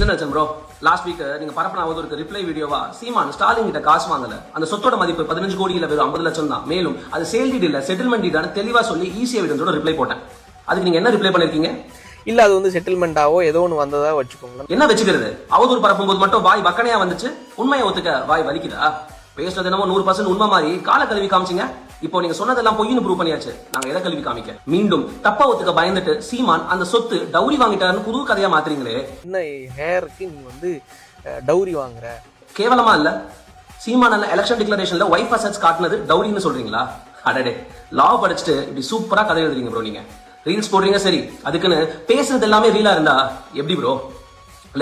என்ன bro last week நீங்க Parappana அவதூறுக்கு reply வீடியோவா சீமான் ஸ்டாலின் கிட்ட காசு வாங்கல, அந்த சொத்தோட மதிப்பு 15 கோடி இல்ல வெறும் 50 லட்சம் தான், மேலும் அது சேல் டீட் இல்ல செட்டில்மெண்ட் டீடான தெளிவா சொல்லி ஈஸியா விடுறதோட ரிப்ளை போட்டேன். அதுக்கு நீங்க என்ன ரிப்ளை பண்ணிருக்கீங்க? இல்ல அது வந்து செட்டில்மெண்டாவோ ஏதோ ஒன்று வந்ததா வச்சுக்கோங்க. என்ன வச்சுக்கிறது? அவதூறு பரப்பும் போது மட்டும் வாய் வக்கனையா வந்துச்சு, உண்மையை ஒத்துக்க வாய் வலிக்குதா? பேசுறது என்னமோ 100% உண்மை மாதிரி கால கல்வி காமிச்சிங்க. இப்போ நீங்க சொன்னதெல்லாம் பொய்னு ப்ரூவ் பண்ணியாச்சு. நாங்க எதை கல்வி காமிக்க? மீண்டும் தப்பா ஒத்துக்க பயந்துட்டு சீமான் அந்த சொத்து டவுரி வாங்கிட்டாருன்னு புது கதையா மாத்துறீங்களே. என்ன ஹேருக்கு நீ வந்து டவுரி வாங்குற? கேவலமா இல்ல? சீமான் எலெக்ஷன் டிக்ளரேஷன்ல வைஃப் அசெட்ஸ் காட்டுனது டவுரின்னு சொல்றீங்களா? அடடே, லா படிச்சுட்டு இப்படி சூப்பரா கதை எழுதுறீங்க ப்ரோ. நீங்க ரீல்ஸ் போடுறீங்க சரி, அதுக்குன்னு பேசுறது எல்லாமே ரீலா இருந்தா எப்படி bro?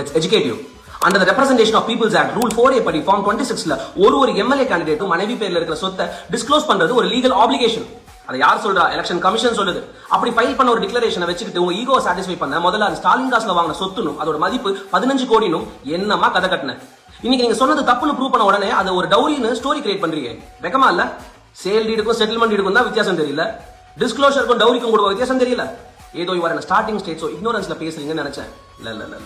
Let's educate you. Under the Representation of People's Act, Rule 4A படி Form 26ல ஒரு MLA கேண்டிடேட்டும் மனைவி பேர்ல இருக்கிற சொத்தை டிஸ்க்ளோஸ் பண்றது ஒரு லீகல் ஆப்ளிகேஷன். அதை யார் சொல்றா? எலெக்ஷன் கமிஷன் சொல்லுது. அப்படி ஃபைல் பண்ண ஒரு டிக்ளரேஷனை வச்சுக்கிட்டு உங்க ஈகோவை சாட்டிஸ்ஃபை பண்ண முதல்ல அது ஸ்டாலின் காசுல வாங்கின சொத்துனும் அதோட மதிப்பு 15 கோடினும் என்னமா கதை கட்டின. இன்னைக்கு நீங்க சொன்னது தப்புன்னு ப்ரூவ் பண்ண உடனே அதை ஒரு டவுரின்னு ஸ்டோரி கிரியேட் பண்றீங்க. வெக்கமா இல்ல? சேல் டீடுக்கும் செட்டில்மெண்ட் டீடுக்கும் தான் வித்தியாசம் தெரியல, டிஸ்க்ளோஷருக்கும் டவுரிக்கும் கூட வித்தியாசம் தெரியல. ஏதோ இவர ஸ்டார்டிங் ஸ்டேஜ் இக்னோரன்ஸ்ல பேசுறீங்கன்னு நினைச்சேன். இல்ல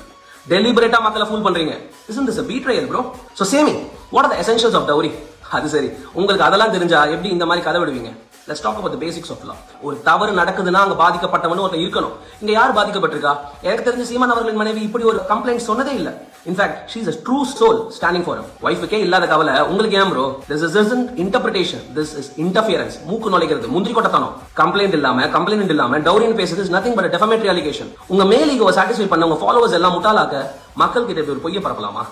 deliberate மக்களை ஃபூல் பண்றீங்க. Isn't this a betrayal bro? So say me, what are the essentials of dowry? அது சரி, உங்களுக்கு அதெல்லாம் தெரிஞ்சா எப்படி இந்த மாதிரி கதை விடுவீங்க? Let's talk about the basics of law. ஒரு தவறு நடக்குதுன்னா அங்க பாதிக்கப்பட்டவனு ஒருத்தன் இருக்கணும். இங்க யார் பாதிக்கப்பட்டிருக்கா? எனக்கு தெரிஞ்ச சீமான் அவர்களின் மனைவி இப்படி ஒரு கம்ப்ளைண்ட் சொன்னதே இல்ல. In fact, she is a true soul standing for him. வைஃப்க்கே இல்லாத கவலை உங்களுக்கு ஏன் bro? This isn't interpretation, this is interference. மூக்கு நுழைக்கிறது, முந்திரி கொட்டத்தனம். கம்ப்ளைண்ட் இல்லாம டவுரின்னு பேசுறது is nothing but a defamatory allegation. உங்க மேல் ஈகோவை சாட்டிஸ்ஃபை பண்ண உங்க ஃபாலோவர்ஸ் எல்லாம் முட்டாளாக்க மக்கள் கிட்ட ஒரு பொய்யை பரப்பலாமா?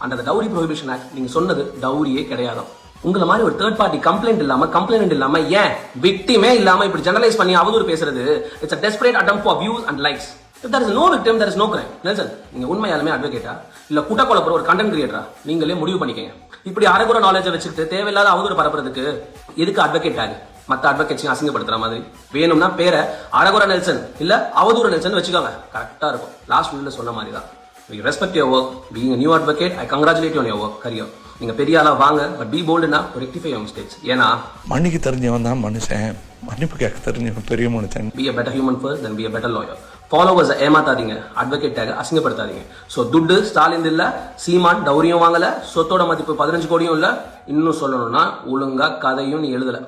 Under the Dowry Prohibition Act நீங்க சொன்னது டவுரியே கிடையாது. உங்களை மாதிரி ஒரு தேர்ட் பார்ட்டி கம்ப்ளைண்ட் இல்லாம ஏன் விக்டிமே இல்லாம இப்படி ஜெனரலைஸ் பண்ணி அவதூறு பேசுறது it's a desperate attempt for views and likes. If there is no victim, there is no crime. Nelson, நீங்க உண்மையாலுமே அட்வொகேட்டா இல்ல குட்ட கொலை ஒரு கண்டென்ட் கிரியேட்டரா? நீங்களே முடிவு பண்ணிக்கங்க. இப்படி அரைகுறை நாலேஜை வச்சுக்கிட்டு தேவையில்லாத அவதூறு பரப்புறதுக்கு எதுக்கு அட்வொகேட் ஆகு? மத்த அட்வொகேட்ஸையும் அசிங்கப்படுத்துற மாதிரி வேணும்னா பேரை அரைகுறை நெல்சன் இல்ல அவதூறு நெல்சன் வச்சுக்கோங்க, கரெக்டா இருக்கும். லாஸ்ட் வீடியோல சொன்ன மாதிரி தான். We respect your work. Being a new advocate, I congratulate you on your work career. நீங்க பெரிய ஆளா வாங்க, பட் பி போல்டுனா ரெக்டிஃபை யுவர் மிஸ்டேக்ஸ். ஏன்னா மன்னிக்க தெரிஞ்சவன் தான் மனுஷன், மன்னிப்பு கேட்க தெரிஞ்சவன் பெரிய மனுஷன். Be a better human first, then be a better lawyer. Followers ஏமாத்தாதீங்க, அட்வொகேட்டாக அசிங்கப்படுத்தாதீங்க. ஸோ துட்டு ஸ்டாலின் இல்ல, சீமான் டவுரியும் வாங்கல, சொத்தோட மதிப்பு 15 கோடியும் இல்ல. இன்னும் சொல்லணும்னா ஒழுங்கா கதையும் நீ எழுதல.